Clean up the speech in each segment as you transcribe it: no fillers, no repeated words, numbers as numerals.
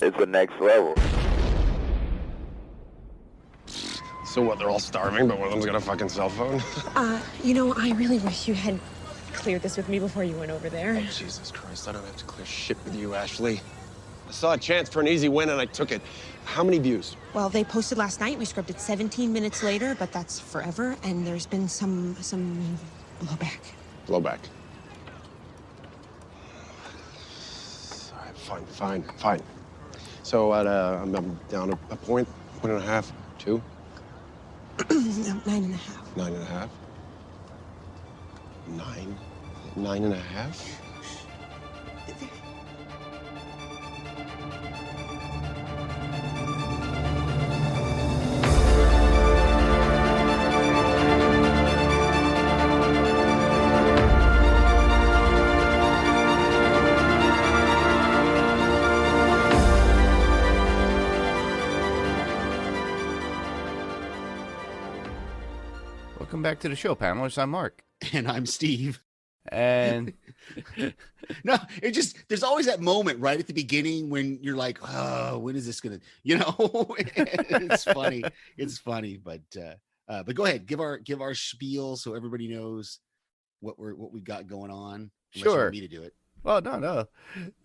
it's the next level. So what, they're all starving, but one of them's got a fucking cell phone? I really wish you had cleared this with me before you went over there. Oh, Jesus Christ, I don't have to clear shit with you, Ashley. I saw a chance for an easy win and I took it. How many views? Well, they posted last night. We scripted 17 minutes later, but that's forever, and there's been some blowback. Blowback. All right, fine. So I'm down a point and a half, 2? No, 9.5. 9.5? 9.5? Welcome back to the show, panelists. I'm Mark. And I'm Steve. And no, there's always that moment right at the beginning when you're like, oh, when is this gonna, it's funny. It's funny, but go ahead, give our spiel so everybody knows what we got going on. Sure. You want me to do it. Well, no.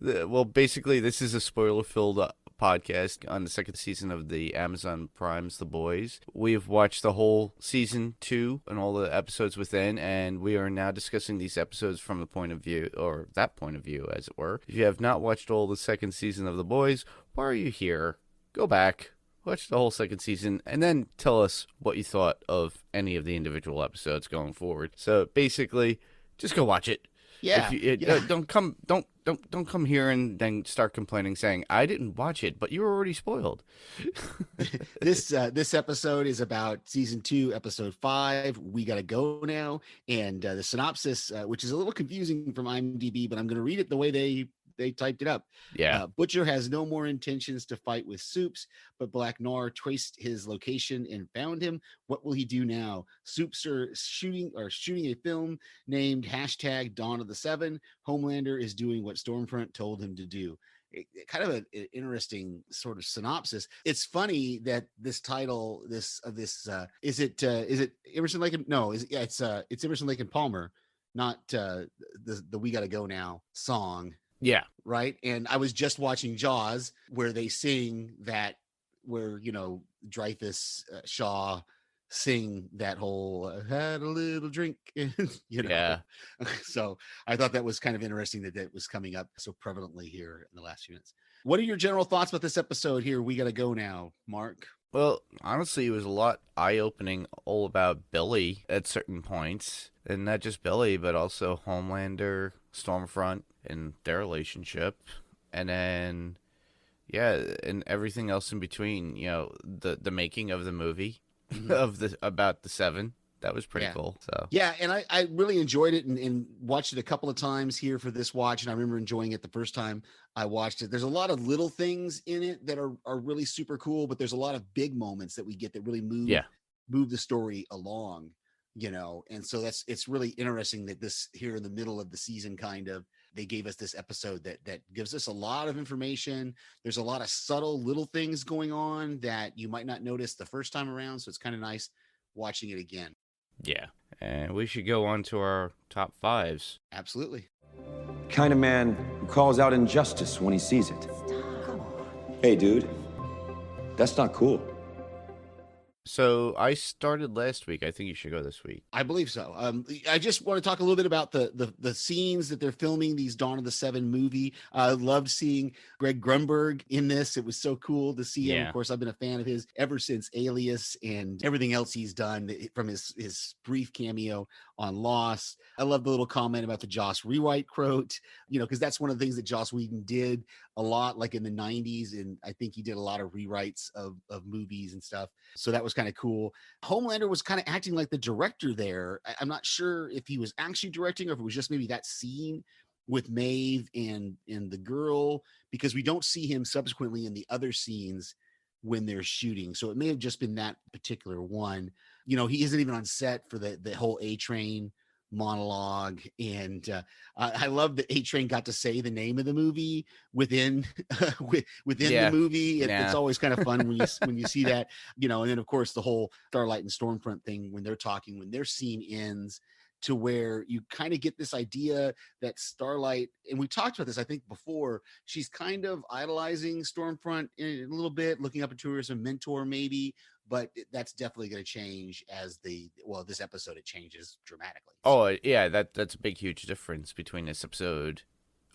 Well, basically, this is a spoiler-filled podcast on the second season of the Amazon Prime's The Boys. We've watched the whole season 2 and all the episodes within, and we are now discussing these episodes from the point of view, or that point of view, as it were. If you have not watched all the second season of The Boys, why are you here? Go back, watch the whole second season, and then tell us what you thought of any of the individual episodes going forward. So basically, just go watch it. Yeah. Don't come here and then start complaining, saying I didn't watch it, but you were already spoiled. This episode is about season 2, episode 5. We gotta go now, and the synopsis, which is a little confusing from IMDb, but I'm gonna read it the way they typed it up. Yeah. Butcher has no more intentions to fight with Soups, but Black Noir traced his location and found him. What will he do now? Soups are shooting a film named #Dawn of the Seven. Homelander is doing what Stormfront told him to do. Kind of an interesting sort of synopsis. It's funny that this title, is it Emerson Lake and no, it's Emerson Lake and Palmer, not the We Gotta Go Now song. Yeah. Right. And I was just watching Jaws where they sing that, where, Dreyfus, Shaw sing that whole had a little drink. Yeah. So I thought that was kind of interesting that was coming up so prevalently here in the last few minutes. What are your general thoughts about this episode here? We gotta go now, Mark. Well, honestly, it was a lot eye-opening all about Billy at certain points. And not just Billy, but also Homelander, Stormfront, and their relationship. And then, and everything else in between, the making of the movie, about the Seven. That was pretty cool. So yeah, and I really enjoyed it and watched it a couple of times here for this watch, and I remember enjoying it the first time I watched it. There's a lot of little things in it that are really super cool, but there's a lot of big moments that we get that really move the story along, and so it's really interesting that this here in the middle of the season they gave us this episode that gives us a lot of information. There's a lot of subtle little things going on that you might not notice the first time around, so it's kind of nice watching it again. Yeah, and we should go on to our top 5s. Absolutely. Kind of man who calls out injustice when he sees it. Hey, dude, that's not cool. So I started last week. I think you should go this week. I believe so. I just want to talk a little bit about the scenes that they're filming these Dawn of the Seven movie. I loved seeing Greg Grunberg in this. It was so cool to see him. Of course, I've been a fan of his ever since Alias and everything else he's done, from his brief cameo on Lost. I love the little comment about the Joss rewrite quote, because that's one of the things that Joss Whedon did a lot, like in the 90s. And I think he did a lot of rewrites of movies and stuff. So that was kind of cool. Homelander was kind of acting like the director there. I'm not sure if he was actually directing or if it was just maybe that scene with Maeve and the girl, because we don't see him subsequently in the other scenes when they're shooting. So it may have just been that particular one. He isn't even on set for the whole A-Train monologue. And I love that A-Train got to say the name of the movie within within the movie. It's always kind of fun when you see that, and then of course the whole Starlight and Stormfront thing when they're talking, when their scene ends, to where you kind of get this idea that Starlight, and we talked about this, I think before, she's kind of idolizing Stormfront a little bit, looking up to her as a mentor maybe, but that's definitely going to change as this episode, it changes dramatically. Oh yeah, that's a big, huge difference between this episode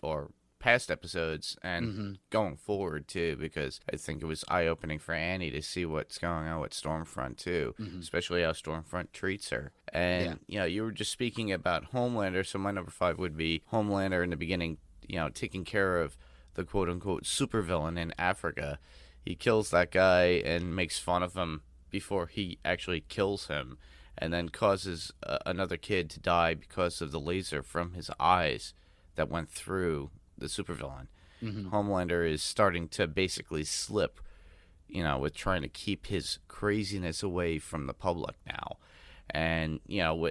or past episodes and going forward too, because I think it was eye-opening for Annie to see what's going on with Stormfront too, especially how Stormfront treats her. And you were just speaking about Homelander, so my number 5 would be Homelander in the beginning, taking care of the quote-unquote supervillain in Africa. He kills that guy and makes fun of him before he actually kills him, and then causes another kid to die because of the laser from his eyes that went through the supervillain. Homelander is starting to basically slip, with trying to keep his craziness away from the public now. And,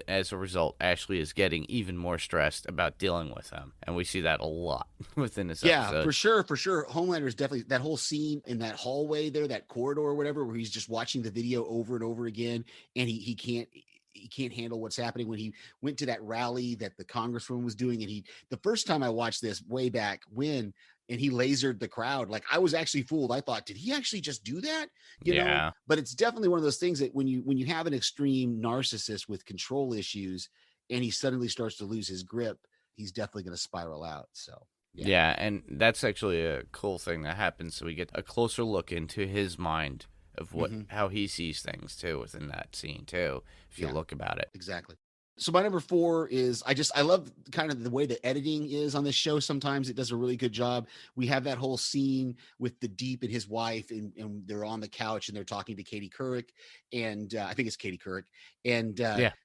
as a result, Ashley is getting even more stressed about dealing with him. And we see that a lot within this episode. Yeah, for sure. Homelander is definitely, that whole scene in that hallway there, that corridor or whatever, where he's just watching the video over and over again, and he can't handle what's happening. When he went to that rally that the congresswoman was doing, and the first time I watched this way back when, and he lasered the crowd, like I was actually fooled. I thought, did he actually just do that? You know, but it's definitely one of those things that when you have an extreme narcissist with control issues and he suddenly starts to lose his grip, he's definitely going to spiral out. So yeah, and that's actually a cool thing that happens. So we get a closer look into his mind of how he sees things too within that scene too, if you look about it. Exactly. So my number 4 is, I love kind of the way the editing is on this show. Sometimes it does a really good job. We have that whole scene with the Deep and his wife, and they're on the couch and they're talking to Katie Couric, and I think it's Katie Couric. And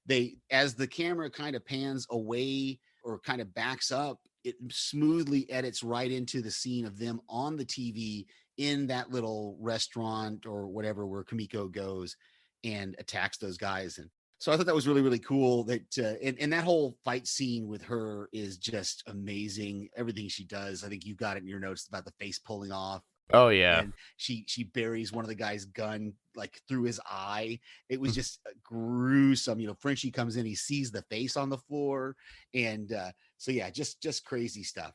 they, as the camera kind of pans away or kind of backs up, it smoothly edits right into the scene of them on the TV in that little restaurant or whatever, where Kimiko goes and attacks those guys. And so I thought that was really, really cool. That and that whole fight scene with her is just amazing. Everything she does, I think you've got it in your notes about the face pulling off. Oh yeah, and she buries one of the guy's gun like through his eye. It was just gruesome. Frenchie comes in, he sees the face on the floor, and so yeah, just crazy stuff.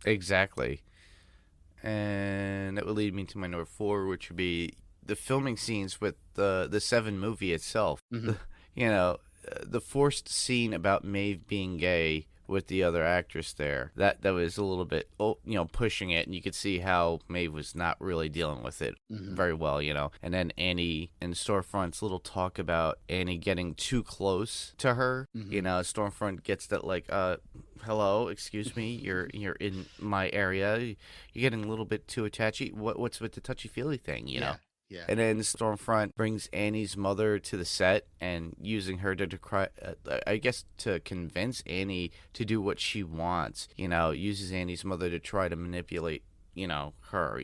Exactly. And that would lead me to my number 4, which would be the filming scenes with the Seven movie itself. The forced scene about Maeve being gay with the other actress there, that was a little bit, pushing it, and you could see how Maeve was not really dealing with it very well, And then Annie and Stormfront's little talk about Annie getting too close to her. Stormfront gets that like, hello, excuse me, you're in my area, you're getting a little bit too attachy. What's with the touchy-feely thing, Yeah. And then Stormfront brings Annie's mother to the set and using her to to convince Annie to do what she wants, uses Annie's mother to try to manipulate, her,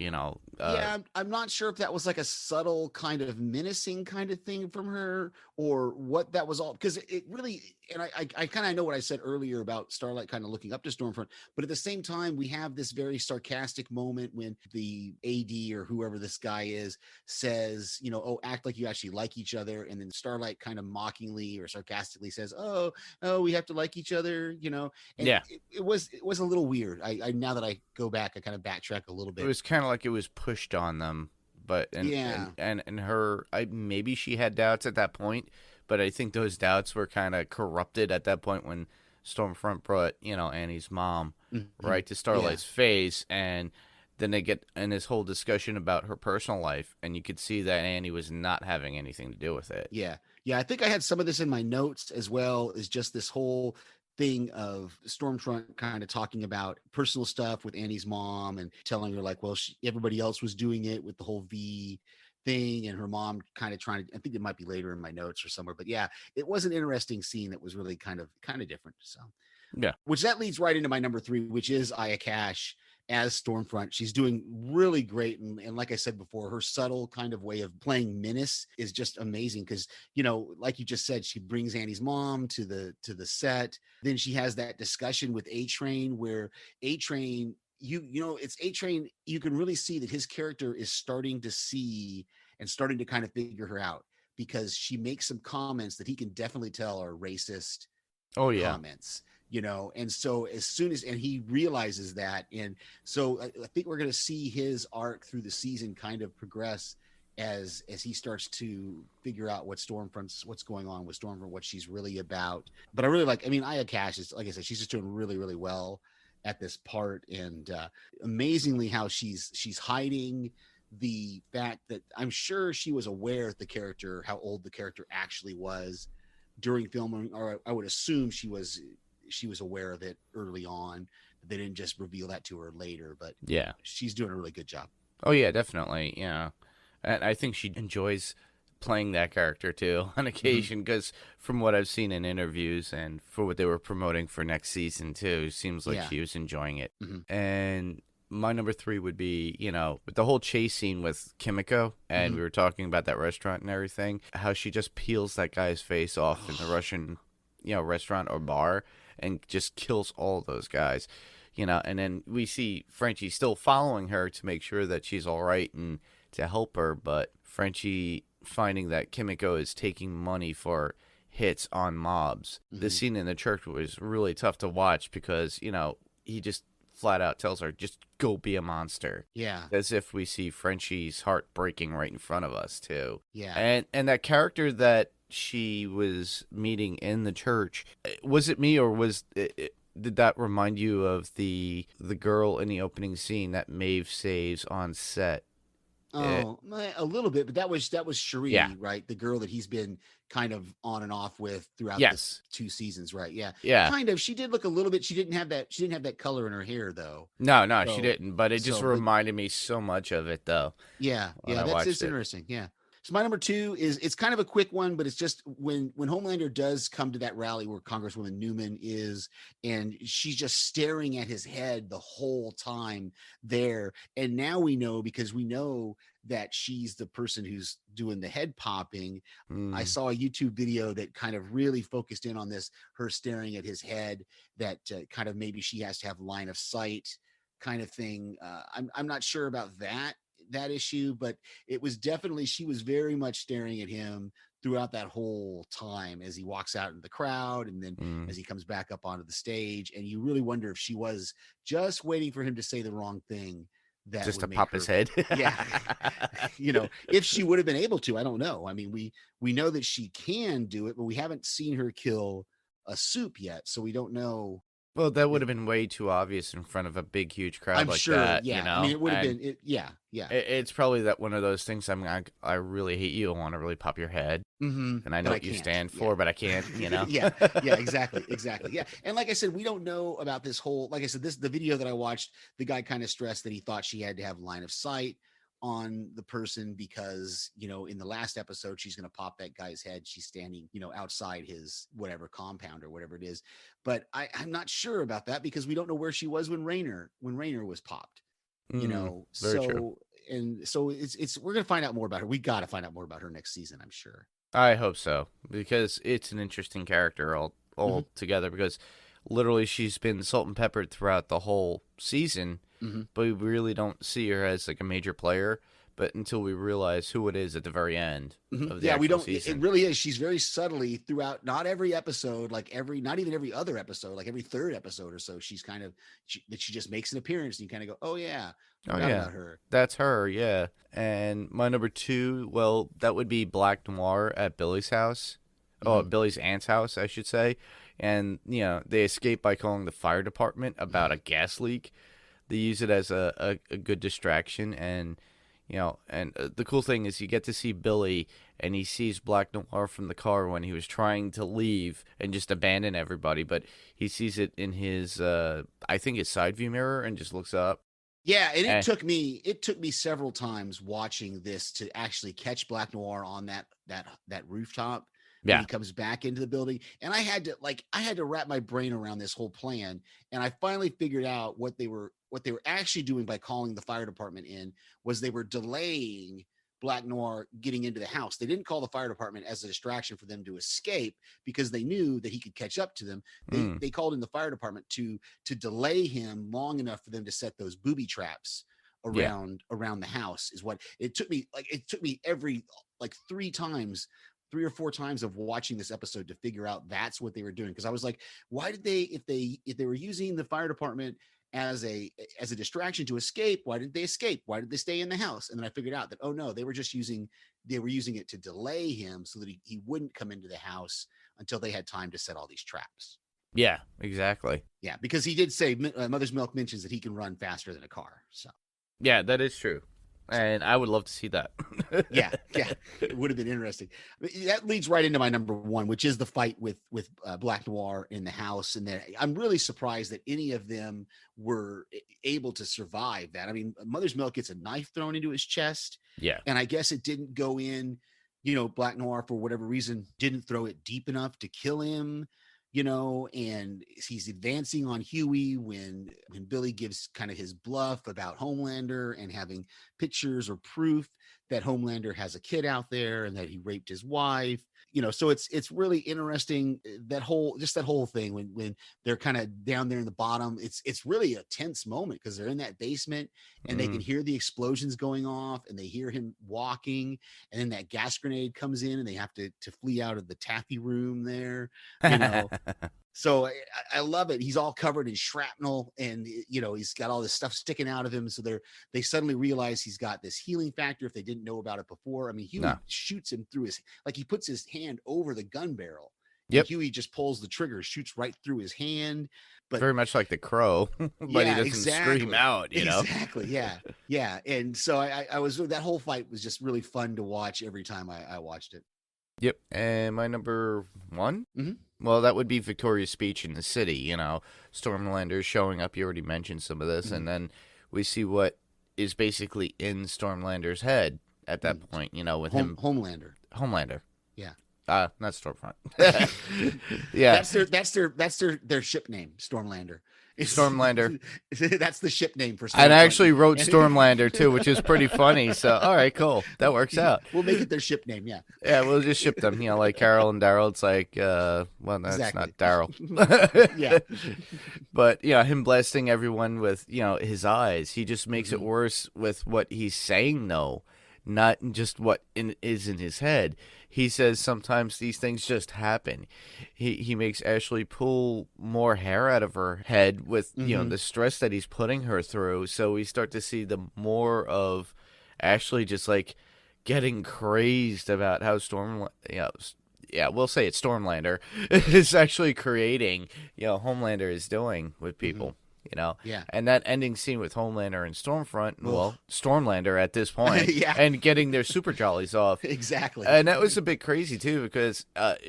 I'm not sure if that was like a subtle kind of menacing kind of thing from her or what that was all, because it really, and I kind of know what I said earlier about Starlight kind of looking up to Stormfront, but at the same time, we have this very sarcastic moment when the AD or whoever this guy is says, oh, act like you actually like each other. And then Starlight kind of mockingly or sarcastically says, oh, we have to like each other, and it was a little weird. I now that I go back, I kind of backtrack a little bit. It was kind of like it was pushed on them, but and her, maybe she had doubts at that point, but I think those doubts were kind of corrupted at that point when Stormfront brought Annie's mom right to Starlight's face, and then they get in this whole discussion about her personal life, and you could see that Annie was not having anything to do with it. I think I had some of this in my notes as well, as just this whole thing of Stormfront kind of talking about personal stuff with Annie's mom and telling her like, well, everybody else was doing it with the whole V thing, and her mom kind of trying to, I think it might be later in my notes or somewhere, but yeah, it was an interesting scene that was really kind of different. So which that leads right into my number 3, which is Aya Cash. as Stormfront. She's doing really great. And like I said before, her subtle kind of way of playing menace is just amazing. Cause like you just said, she brings Annie's mom to the set. Then she has that discussion with A-Train where A-Train, it's A-Train. You can really see that his character is starting to see and starting to kind of figure her out, because she makes some comments that he can definitely tell are racist comments, and so as soon as, and he realizes that. And so I think we're going to see his arc through the season kind of progress as he starts to figure out what's going on with Stormfront, what she's really about. But I really Aya Cash is, like I said, she's just doing really, really well at this part. And amazingly how she's hiding the fact that I'm sure she was aware of the character, how old the character actually was during filming, or I would assume she was aware of it early on. They didn't just reveal that to her later, but yeah, she's doing a really good job. Oh yeah, definitely. Yeah. And I think she enjoys playing that character too on occasion, because from what I've seen in interviews and for what they were promoting for next season too, it seems like she was enjoying it. And my number 3 would be, with the whole chase scene with Kimiko, and we were talking about that restaurant and everything, how she just peels that guy's face off in the Russian, restaurant or bar, and just kills all those guys, and then we see Frenchie still following her to make sure that she's all right and to help her, but Frenchie finding that Kimiko is taking money for hits on mobs. The scene in the church was really tough to watch because, he just flat out tells her, just go be a monster. Yeah. As if we see Frenchie's heart breaking right in front of us too. Yeah. And that character that she was meeting in the church, was it me, or did that remind you of the girl in the opening scene that Maeve saves on set? Oh, a little bit, but that was Cherie, right? The girl that he's been kind of on and off with throughout the 2 seasons, right? Yeah. Kind of. She did look a little bit. She didn't have that color in her hair though. No, she didn't. But it just reminded me so much of it though. Yeah, that's just interesting. Yeah. So my number 2 it's kind of a quick one, but it's just when Homelander does come to that rally where Congresswoman Newman is, and she's just staring at his head the whole time there. And now we know, because we know that she's the person who's doing the head popping. I saw a YouTube video that kind of really focused in on this, her staring at his head, that kind of maybe she has to have line of sight kind of thing. I'm not sure about that issue, but it was definitely, she was very much staring at him throughout that whole time as he walks out in the crowd, and then as he comes back up onto the stage, and you really wonder if she was just waiting for him to say the wrong thing, that just to pop his head. Yeah. If she would have been able to, I don't know. I mean, we know that she can do it, but we haven't seen her kill a soup yet, so we don't know. Well, that would have been way too obvious in front of a big, huge crowd like sure, that. Yeah. I mean, it would have been. Yeah. It's probably that one of those things. I really hate you. I want to really pop your head, and I know what you stand for, but I can't. Yeah, exactly. Yeah, and like I said, we don't know about this whole. Like I said, the video that I watched, the guy kind of stressed that he thought she had to have line of sight on the person, because in the last episode she's going to pop that guy's head, she's standing outside his whatever compound or whatever it is, but I'm not sure about that, because we don't know where she was when Raynor was popped, very true. And so it's we're going to find out more about her. We got to find out more about her next season, I'm sure. I hope so, because it's an interesting character all together, because literally she's been salt and peppered throughout the whole season. But we really don't see her as like a major player, but until we realize who it is at the very end of the we don't season. It really is. She's very subtly throughout, not every episode, not even every other episode, like every third episode or so, she's kind of she just makes an appearance, and you kind of go, oh yeah, about her. That's her. Yeah. And my number 2, well, that would be Black Noir at Billy's house. Billy's aunt's house, I should say. And they escape by calling the fire department about a gas leak. They use it as a good distraction, and the cool thing is you get to see Billy, and he sees Black Noir from the car when he was trying to leave and just abandon everybody, but he sees it in his I think his side view mirror, and just looks up. Yeah, and it took me several times watching this to actually catch Black Noir on that rooftop, when Yeah. he comes back into the building. And I had to wrap my brain around this whole plan. And I finally figured out what they were actually doing by calling the fire department in was they were delaying Black Noir getting into the house. They didn't call the fire department as a distraction for them to escape because they knew that he could catch up to them. They called in the fire department to delay him long enough for them to set those booby traps around the house. Is what it took me. It took me every 3 or 4 times of watching this episode to figure out that's what they were doing. Because I was like, why did they, if they were using the fire department as a distraction to escape, why didn't they escape? Why did they stay in the house? And then I figured out that, oh no, they were using it to delay him so that he wouldn't come into the house until they had time to set all these traps. Yeah, exactly. Yeah, because he did say Mother's Milk mentions that he can run faster than a car. So Yeah, that is true. And I would love to see that. yeah, it would have been interesting. That leads right into my number 1, which is the fight with Black Noir in the house. And then I'm really surprised that any of them were able to survive that. I mean, Mother's Milk gets a knife thrown into his chest. Yeah. And I guess it didn't go in, Black Noir, for whatever reason, didn't throw it deep enough to kill him. And he's advancing on Huey when Billy gives kind of his bluff about Homelander and having pictures or proof that Homelander has a kid out there and that he raped his wife. So it's really interesting, that whole thing when they're kind of down there in the bottom. It's really a tense moment because they're in that basement and they can hear the explosions going off and they hear him walking, and then that gas grenade comes in and they have to flee out of the taffy room there. So I love it. He's all covered in shrapnel and, he's got all this stuff sticking out of him. So they suddenly realize he's got this healing factor if they didn't know about it before. I mean, Huey shoots him through he puts his hand over the gun barrel. Yep. Huey just pulls the trigger, shoots right through his hand. But very much like the Crow, but he doesn't scream out, Exactly. Yeah. Yeah. And so I was, that whole fight was just really fun to watch every time I watched it. Yep. And my number 1? Mm-hmm. Well, that would be Victoria's speech in the city, Stormlander showing up. You already mentioned some of this. Mm-hmm. And then we see what is basically in Stormlander's head at that point, with him. Homelander. Yeah. Not Stormfront. Yeah. That's their ship name, Stormlander. Stormlander. That's the ship name for Stormfront. And I actually wrote Stormlander too, which is pretty funny. So, all right, cool. That works out. We'll make it their ship name, yeah. Yeah, we'll just ship them, like Carol and Daryl. It's like, well, that's exactly. not Daryl. Yeah. But, him blasting everyone with, his eyes. He just makes it worse with what he's saying, though, not just what is in his head. He says sometimes these things just happen. He makes Ashley pull more hair out of her head with, the stress that he's putting her through. So we start to see the more of Ashley just getting crazed about how we'll say it's Stormlander is actually creating, Homelander is doing with people. Yeah. And that ending scene with Homelander and Stormfront, Stormlander at this point, yeah. and getting their super jollies off. Exactly. And that was a bit crazy, too, because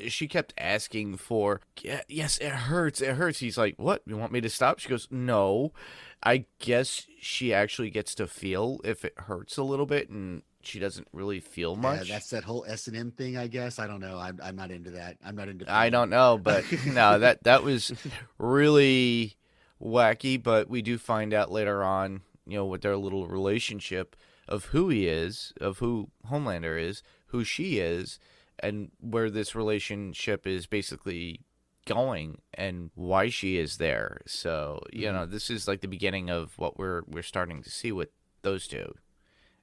she kept asking for, yes, it hurts. He's like, what? You want me to stop? She goes, no. I guess she actually gets to feel if it hurts a little bit, and she doesn't really feel much. Yeah, that's that whole S&M thing, I guess. I don't know. I'm not into that. I'm not into. I don't know, but no, that was really wacky. But we do find out later on, with their little relationship of who he is, of who Homelander is, who she is, and where this relationship is basically going and why she is there. So, this is like the beginning of what we're starting to see with those two.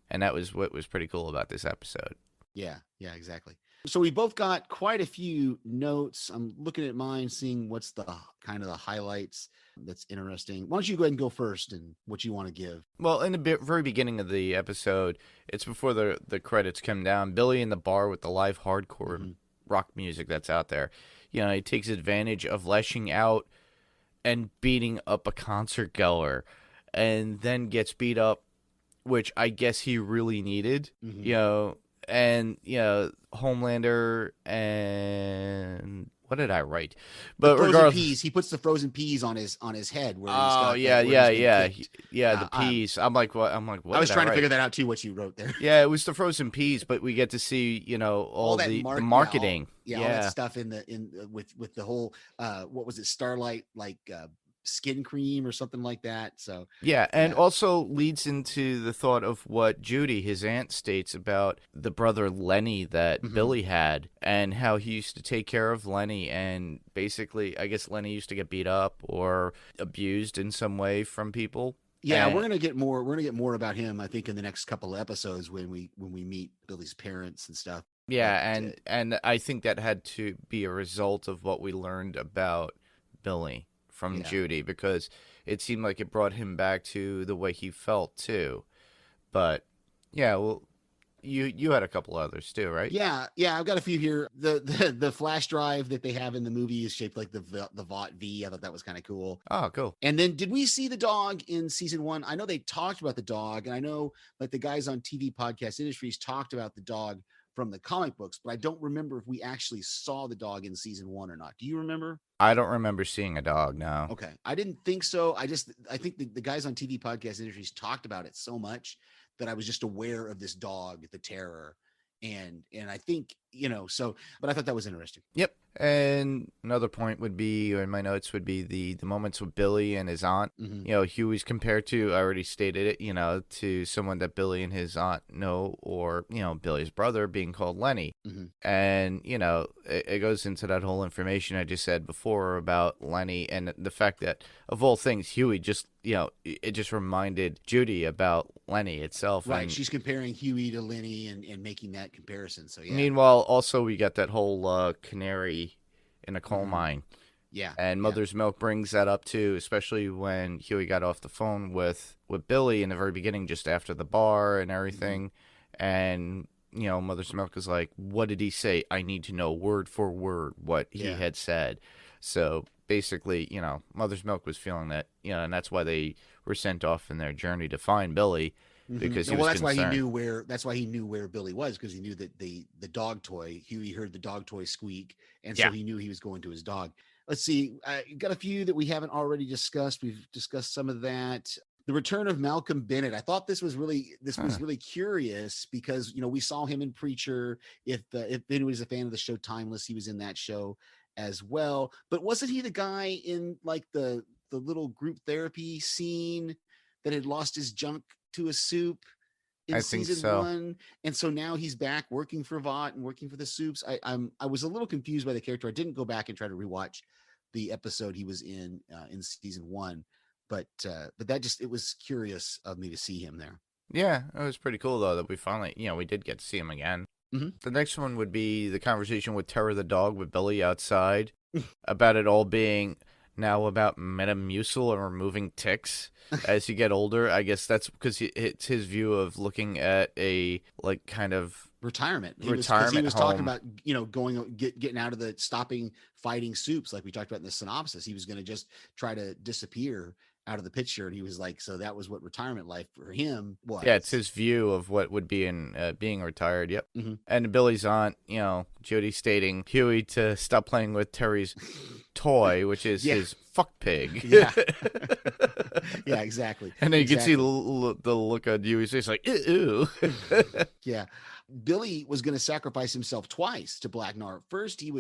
And that was what was pretty cool about this episode. Yeah, exactly. So we both got quite a few notes. I'm looking at mine, seeing what's the kind of the highlights that's interesting. Why don't you go ahead and go first and what you want to give? Well, in the very beginning of the episode, it's before the credits come down, Billy in the bar with the live hardcore rock music that's out there. He takes advantage of lashing out and beating up a concert goer and then gets beat up, which I guess he really needed, and, Homelander and what did I write? The But frozen regardless, peas. He puts the frozen peas on his head. Where he's oh got yeah, where yeah, he's yeah, getting kicked. the peas. I'm like, what? I was did trying to write? figure that out too. What you wrote there. Yeah, it was the frozen peas, but we get to see, all that the mark- marketing. all that stuff with the whole what was it, Starlight, like skin cream or something like that. So Yeah, and also leads into the thought of what Judy, his aunt, states about the brother Lenny that Billy had, and how he used to take care of Lenny, and basically, I guess Lenny used to get beat up or abused in some way from people. yeah, And- we're gonna get more. We're gonna get more about him, I think, in the next couple of episodes when we meet Billy's parents and stuff. Yeah, But, and I think that had to be a result of what we learned about Billy from Yeah. Judy, because it seemed like it brought him back to the way he felt too. But yeah, well, you had a couple others too, right? Yeah, I've got a few here. The flash drive that they have in the movie is shaped like the Vought V. I thought that was kind of cool. Oh, cool. And then, did we see the dog in season 1? I know they talked about the dog, and I know like the guys on TV Podcast Industries talked about the dog from the comic books, but I don't remember if we actually saw the dog in season 1 or not. Do you remember? I don't remember seeing a dog. No. Okay, I didn't think so. I think the guys on TV Podcast Industries talked about it so much that I was just aware of this dog, the Terror, and I think so. But I thought that was interesting. Yep. And another point would be, or in my notes would be the moments with Billy and his aunt. Huey's compared to, I already stated it, to someone that Billy and his aunt know, or, Billy's brother being called Lenny. And, it goes into that whole information I just said before about Lenny, and the fact that, of all things, Huey just, it just reminded Judy about Lenny itself. Right. And She's comparing Huey to Lenny and making that comparison. So, yeah. meanwhile, also, we got that whole canary in a coal mine. Yeah. And Mother's Milk brings that up too, especially when Huey got off the phone with Billy in the very beginning, just after the bar and everything. And, Mother's Milk is like, what did he say? I need to know word for word what he had said. So basically, Mother's Milk was feeling that, and that's why they were sent off in their journey to find Billy. Because that's why he knew where. That's why he knew where Billy was, because he knew that the dog toy. Huey heard the dog toy squeak, and so he knew he was going to his dog. Let's see. I got a few that we haven't already discussed. We've discussed some of that. The return of Malcolm Bennett. I thought this was really curious because we saw him in Preacher. If anybody's a fan of the show Timeless, he was in that show as well. But wasn't he the guy in like the little group therapy scene that had lost his junk to a soup in season 1, and so now he's back working for Vought and working for the soups? I was a little confused by the character. I didn't go back and try to rewatch the episode he was in season 1, but that just, it was curious of me to see him there. Yeah, it was pretty cool though that we finally, we did get to see him again. The next one would be the conversation with Terror the dog with Billy outside about it all being now about Metamucil and removing ticks as you get older. I guess that's because it's his view of looking at a kind of retirement. He was home. talking about getting out of the stopping fighting soups, like we talked about in the synopsis. He was going to just try to disappear out of the picture, and he was like, so that was what retirement life for him was. Yeah, it's his view of what would be in being retired. Yep. And Billy's aunt, Judy, stating Huey to stop playing with Terry's toy, which is his fuck pig. Yeah. Yeah, exactly. And then you can see the look on Huey's face, like, ew. Yeah. Billy was going to sacrifice himself twice to Black Nar. First, he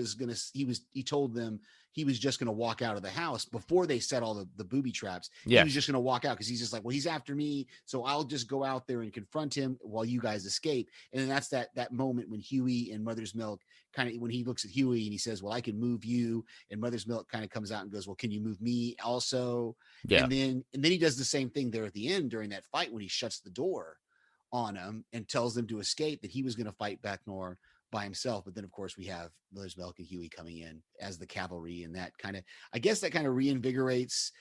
told them he was just going to walk out of the house before they set all the booby traps. Yeah. He was just going to walk out because he's just like, well, he's after me, so I'll just go out there and confront him while you guys escape. And then that's that moment when Huey and Mother's Milk when he looks at Huey and he says, well, I can move you. And Mother's Milk kind of comes out and goes, well, can you move me also? Yeah. And then he does the same thing there at the end during that fight when he shuts the door on him and tells them to escape, that he was going to fight Black Nar by himself. But then of course we have Mother's Milk and Huey coming in as the cavalry, and that kind of reinvigorates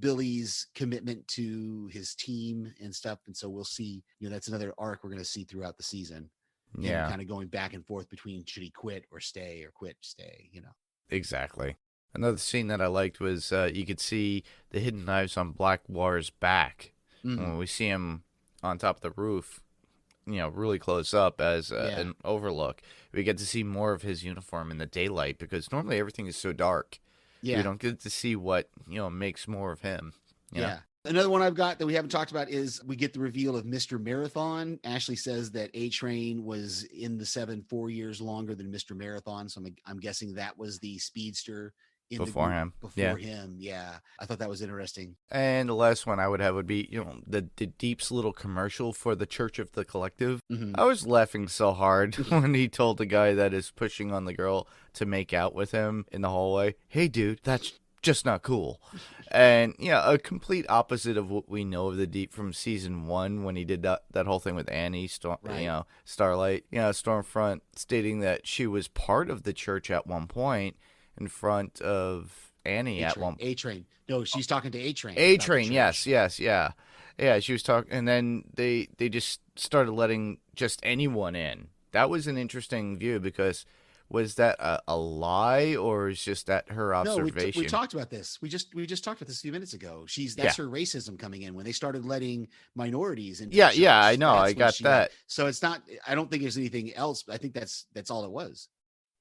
Billy's commitment to his team and stuff. And so we'll see, that's another arc we're going to see throughout the season. Yeah. Kind of going back and forth between should he quit or stay, or quit, stay, Exactly. Another scene that I liked was you could see the hidden knives on Black Noir's back. When we see him on top of the roof, really close up as Yeah. an overlook. We get to see more of his uniform in the daylight because normally everything is so dark. Yeah. We don't get to see what, makes more of him. you know? Yeah. Another one I've got that we haven't talked about is we get the reveal of Mr. Marathon. Ashley says that A-Train was in the 7 4 years longer than Mr. Marathon. So I'm guessing that was the speedster in Before the group him. before him. Yeah. I thought that was interesting. And the last one I would have would be, the Deep's little commercial for the Church of the Collective. Mhm. I was laughing so hard when he told the guy that is pushing on the girl to make out with him in the hallway, "Hey, dude, that's just not cool." And, a complete opposite of what we know of the Deep from season 1 when he did that whole thing with Annie, Right. Starlight, Stormfront stating that she was part of the church at one point in front of Annie at one point. A-Train. No, she's talking to A-Train. A-Train, yes, yeah. Yeah, she was talking, and then they just started letting just anyone in. That was an interesting view because was that a lie or is just that her No, observation? we talked about this. We just talked about this a few minutes ago. That's her racism coming in when they started letting minorities in. Yeah, I know. I got that. So it's not. I don't think there's anything else. I think that's all it was.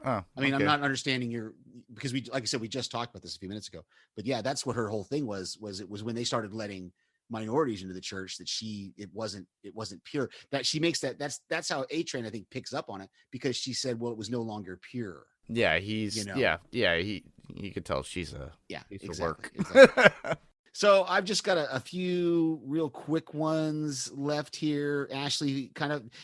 Oh, I mean, okay. I'm not understanding because like I said, we just talked about this a few minutes ago. But yeah, that's what her whole thing was. It was when they started letting minorities into the church that it wasn't pure. That she makes that's how A-Train I think picks up on it because she said, well, it was no longer pure. Yeah, he's yeah. You could tell she's a Exactly. work. So I've just got a few real quick ones left here. Ashley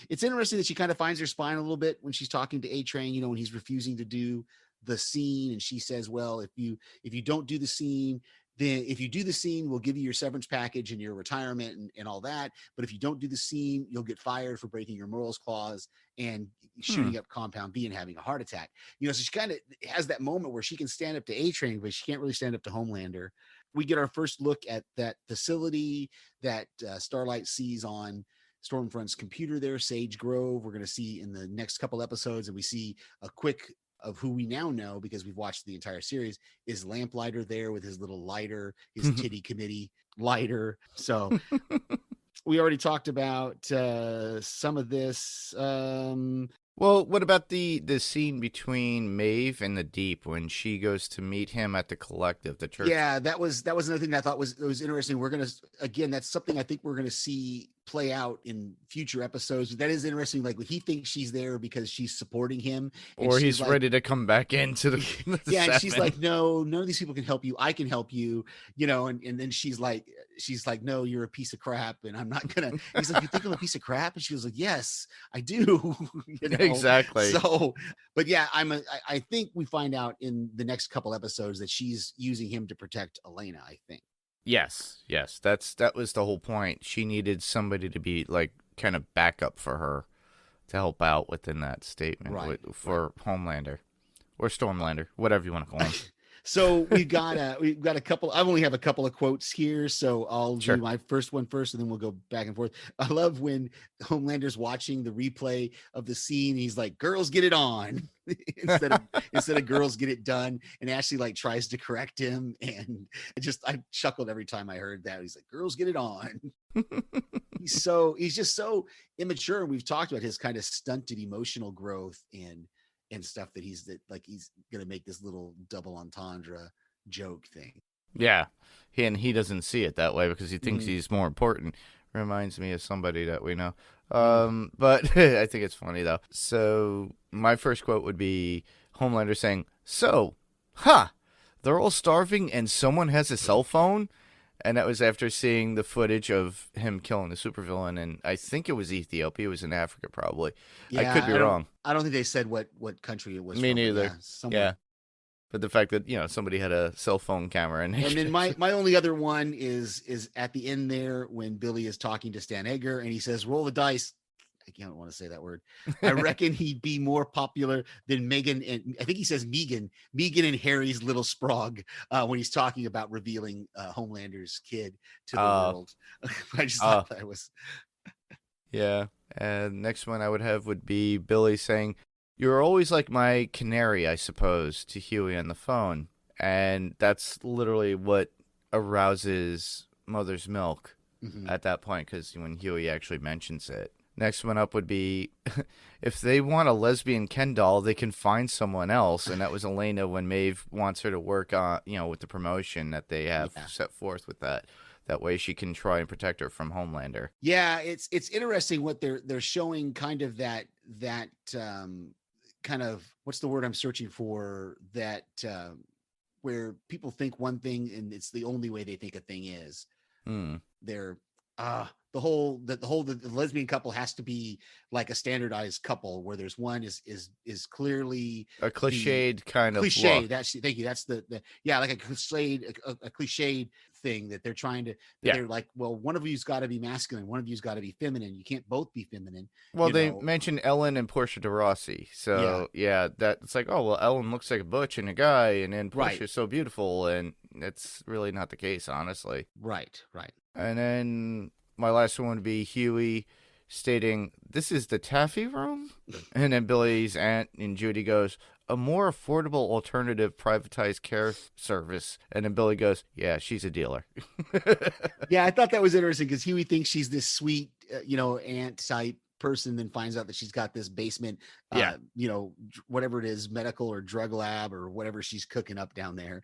it's interesting that she kind of finds her spine a little bit when she's talking to A-Train, when he's refusing to do the scene. And she says, well, if you don't do the scene, then if you do the scene, we'll give you your severance package and your retirement and all that. But if you don't do the scene, you'll get fired for breaking your morals clause and shooting up Compound B and having a heart attack. So she kind of has that moment where she can stand up to A-Train, but she can't really stand up to Homelander. We get our first look at that facility that Starlight sees on Stormfront's computer there, Sage Grove. We're going to see in the next couple episodes, and we see a quick of who we now know because we've watched the entire series is Lamplighter there with his little lighter, his titty committee lighter. So we already talked about some of this. Well, what about the scene between Maeve and the Deep when she goes to meet him at the Collective, the church? Yeah, that was another thing that I thought was interesting. We're that's something I think we're gonna see play out in future episodes. That is interesting. Like he thinks she's there because she's supporting him, or he's like, ready to come back into the yeah. And she's like, no, none of these people can help you. I can help you, and then she's like, no, you're a piece of crap, and I'm not gonna. He's like, you think I'm a piece of crap? And she was like, yes, I do. Exactly. So, but yeah, I think we find out in the next couple episodes that she's using him to protect Elena. I think. Yes. That was the whole point. She needed somebody to be like kind of backup for her to help out within that statement for Homelander or Stormlander, whatever you want to call him. So we've got a couple. I only have a couple of quotes here, so I'll do my first one first, and then we'll go back and forth. I love when Homelander's watching the replay of the scene. He's like, "Girls, get it on," instead of "Girls, get it done." And Ashley tries to correct him, and I chuckled every time I heard that. He's like, "Girls, get it on." He's just so immature, and we've talked about his kind of stunted emotional growth and stuff that he's gonna make this little double entendre joke thing. Yeah, he doesn't see it that way because he thinks he's more important. Reminds me of somebody that we know. But I think it's funny though. So my first quote would be Homelander saying, "So, they're all starving and someone has a cell phone." And that was after seeing the footage of him killing the supervillain, and I think it was Ethiopia. It was in Africa, probably. Yeah, I could be wrong. I don't think they said what country it was. Me from, neither. Yeah, but the fact that somebody had a cell phone camera, and then my only other one is at the end there when Billy is talking to Stan Edgar, and he says, "Roll the dice." I don't want to say that word. I reckon he'd be more popular than Megan, and I think he says Megan and Harry's little Sprague when he's talking about revealing Homelander's kid to the world. I just thought that was. Yeah, and next one I would have would be Billy saying, "You're always like my canary, I suppose," to Huey on the phone, and that's literally what arouses Mother's Milk at that point, because when Huey actually mentions it. Next one up would be if they want a lesbian Ken doll, they can find someone else. And that was Elena when Maeve wants her to work on, with the promotion that they have set forth with that. That way she can try and protect her from Homelander. Yeah, it's interesting what they're showing, kind of that kind of, what's the word I'm searching for, that where people think one thing and it's the only way they think a thing is. They're the lesbian couple has to be like a standardized couple where there's one is clearly a cliched kind of cliche. look. Thank you. That's the like a cliched thing that they're trying to. They're like, well, one of you's got to be masculine, one of you's got to be feminine. You can't both be feminine. Well, they mentioned Ellen and Portia de Rossi, so that's like, oh well, Ellen looks like a butch and a guy, and then Portia's so beautiful, and it's really not the case, honestly. Right. And then my last one would be Huey stating, "This is the taffy room?" And then Billy's aunt and Judy goes, "A more affordable alternative privatized care service." And then Billy goes, "Yeah, she's a dealer." Yeah, I thought that was interesting because Huey thinks she's this sweet, aunt type person, then finds out that she's got this basement, whatever it is, medical or drug lab or whatever she's cooking up down there.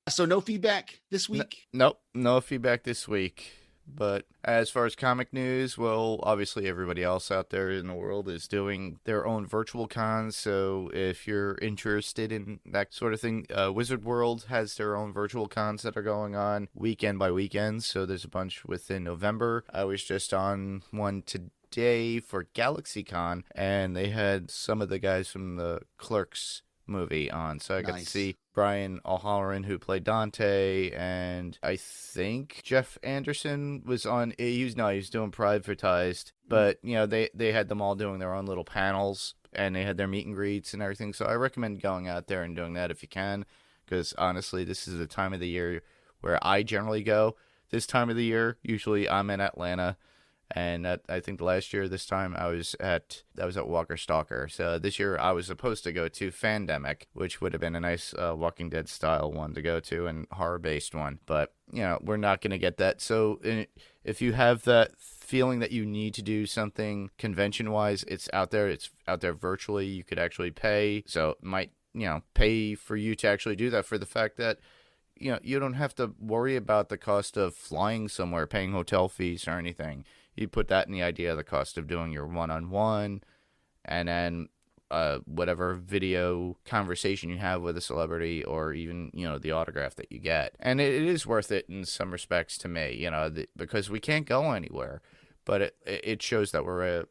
So no feedback this week? Nope, no feedback this week. But as far as comic news, well, obviously everybody else out there in the world is doing their own virtual cons. So if you're interested in that sort of thing, Wizard World has their own virtual cons that are going on weekend by weekend. So there's a bunch within November. I was just on one today for GalaxyCon, and they had some of the guys from the Clerks movie on. So I got to see Brian O'Halloran, who played Dante, and I think Jeff Anderson was on. He was doing privatized, but they had them all doing their own little panels, and they had their meet and greets and everything. So I recommend going out there and doing that if you can, because honestly, this is the time of the year where I generally go. This time of the year, usually I'm in Atlanta. And I think last year, this time, I was at Walker Stalker. So this year, I was supposed to go to Fandemic, which would have been a nice Walking Dead style one to go to and horror based one. But we're not going to get that. So if you have that feeling that you need to do something convention wise, it's out there. It's out there virtually. You could actually pay. So it might pay for you to actually do that, for the fact that you don't have to worry about the cost of flying somewhere, paying hotel fees or anything. You put that in the idea of the cost of doing your one-on-one, and then whatever video conversation you have with a celebrity, or even the autograph that you get. And it is worth it in some respects to me, because we can't go anywhere, but it shows that we're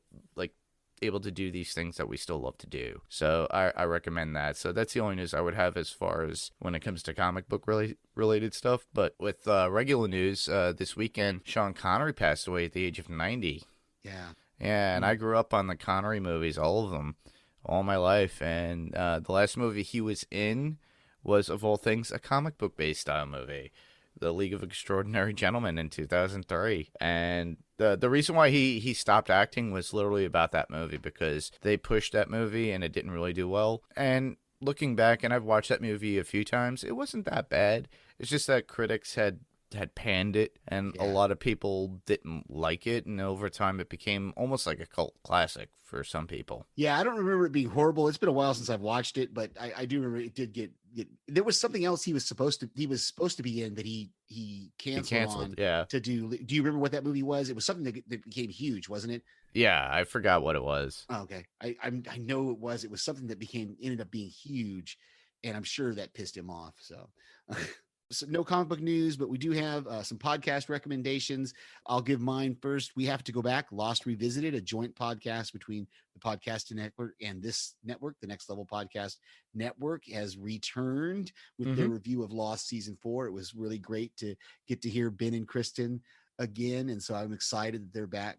able to do these things that we still love to do. So I recommend that. So that's the only news I would have as far as when it comes to comic book related stuff. But with regular news, this weekend, Sean Connery passed away at the age of 90. Yeah, and I grew up on the Connery movies, all of them, all my life. And the last movie he was in was, of all things, a comic book based style movie, The League of Extraordinary Gentlemen, in 2003. And the reason why he stopped acting was literally about that movie, because they pushed that movie and it didn't really do well. And looking back, and I've watched that movie a few times, it wasn't that bad. It's just that critics had panned it, and a lot of people didn't like it, and over time it became almost like a cult classic for some people. Yeah, I don't remember it being horrible. It's been a while since I've watched it, but I do remember it did get there was something else he was supposed to be in that he canceled to do. Do you remember what that movie was? It was something that became huge, wasn't it? Yeah, I forgot what it was. Oh, okay. I know it was something that ended up being huge, and I'm sure that pissed him off. So So no comic book news, but we do have some podcast recommendations. I'll give mine first. We Have to Go Back, Lost Revisited, a joint podcast between the Podcast Network and this network. The Next Level Podcast Network has returned with their review of Lost Season 4. It was really great to get to hear Ben and Kristen again, and so I'm excited that they're back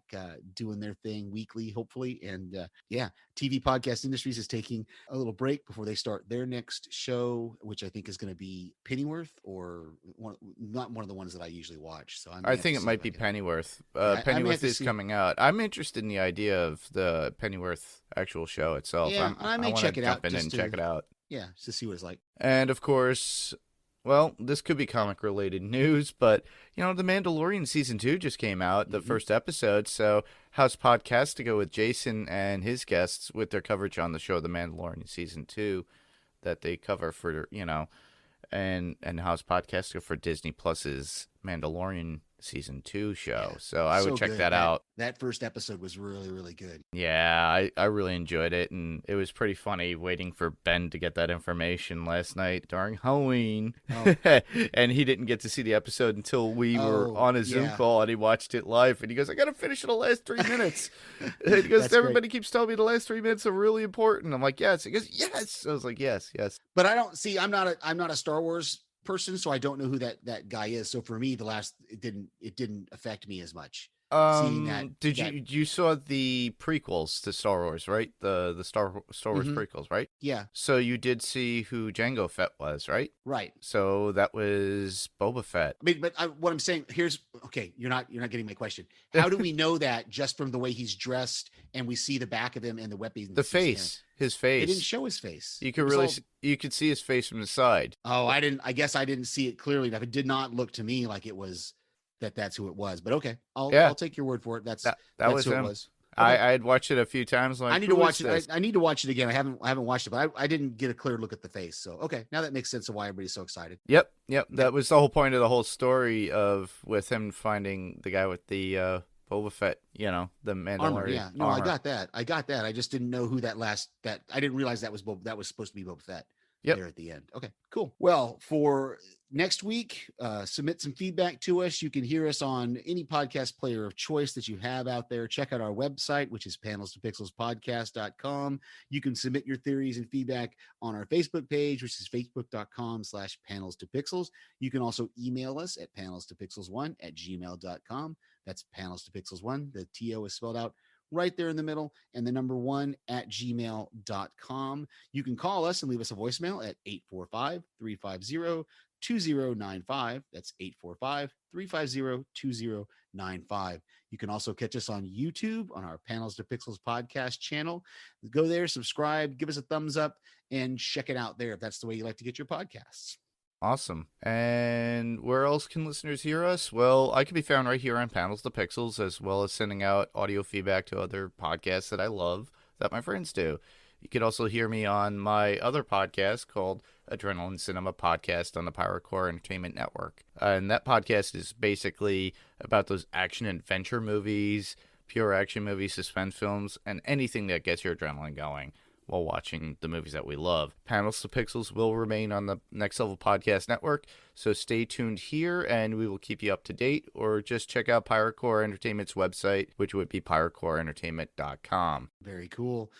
doing their thing weekly, hopefully. And TV Podcast Industries is taking a little break before they start their next show, which I think is going to be Pennyworth, or not one of the ones that I usually watch. So I think it might be Pennyworth. Pennyworth is coming out. I'm interested in the idea of the Pennyworth actual show itself. Yeah, I may check it out. Jump in and check it out. Yeah, just to see what it's like. And of course, Well, this could be comic-related news, but, The Mandalorian Season 2 just came out, the first episode, so how's podcast to go with Jason and his guests with their coverage on the show The Mandalorian Season 2 that they cover for, and how's podcast go for Disney Plus's Mandalorian Season 2 show. So I would check that out. That first episode was really, really good. Yeah, I really enjoyed it, and it was pretty funny waiting for Ben to get that information last night during Halloween. Oh. And he didn't get to see the episode until we were on a Zoom call, and he watched it live, and he goes, I got to finish in the last 3 minutes. He goes, everybody keeps telling me the last 3 minutes are really important. I'm like, yes. He goes, yes. I was like, yes. But I'm not a Star Wars person, so I don't know who that guy is. So for me, it didn't affect me as much. Seeing that, you saw the prequels to Star Wars, right? The Star Wars prequels, right? Yeah. So you did see who Jango Fett was, right? Right. So that was Boba Fett. I mean, but what I'm saying you're not getting my question. How do we know that just from the way he's dressed and we see the back of him and the weapons? The face. His face. They didn't show his face. You could you could see his face from the side. Oh, I guess I didn't see it clearly enough. It did not look to me like it was that's who it was. But okay, I'll take your word for it. That's was who him. It was. Okay. I had watched it a few times. Like, I need to watch it. I need to watch it again. I haven't watched it, but I didn't get a clear look at the face. So okay, now that makes sense of why everybody's so excited. Yep. That was the whole point of the whole story with him finding the guy with the Boba Fett, the Mandalorian armor. Yeah, no, armor. I got that. I just didn't know who that I didn't realize that was supposed to be Boba Fett. Yep. There at the end. Okay, cool. Well, for next week, submit some feedback to us. You can hear us on any podcast player of choice that you have out there. Check out our website, which is panels2pixelspodcast.com. You can submit your theories and feedback on our Facebook page, which is facebook.com/panels2pixels. You can also email us at panels2pixels1@gmail.com. That's panels2pixels1. The TO is spelled out right there in the middle, and the number 1@gmail.com. You can call us and leave us a voicemail at 845-350-2095. That's 845-350-2095. You can also catch us on YouTube on our Panels to Pixels podcast channel. Go there, subscribe, give us a thumbs up, and check it out there if that's the way you like to get your podcasts. Awesome. And where else can listeners hear us? Well, I can be found right here on Panels to Pixels, as well as sending out audio feedback to other podcasts that I love that my friends do. You can also hear me on my other podcast called Adrenaline Cinema Podcast on the Pyrocore Entertainment Network. And that podcast is basically about those action adventure movies, pure action movies, suspense films, and anything that gets your adrenaline going while watching the movies that we love. Panels to Pixels will remain on the Next Level Podcast Network, so stay tuned here and we will keep you up to date, or just check out Pyrocore Entertainment's website, which would be pyrocoreentertainment.com. Very cool.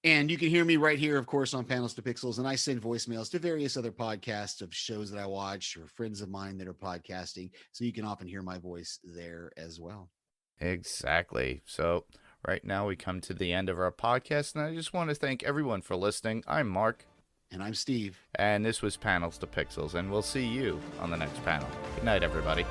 And you can hear me right here, of course, on Panels to Pixels, and I send voicemails to various other podcasts of shows that I watch or friends of mine that are podcasting, so you can often hear my voice there as well. Exactly. So right now we come to the end of our podcast, and I just want to thank everyone for listening. I'm Mark. And I'm Steve. And this was Panels to Pixels, and we'll see you on the next panel. Good night, everybody.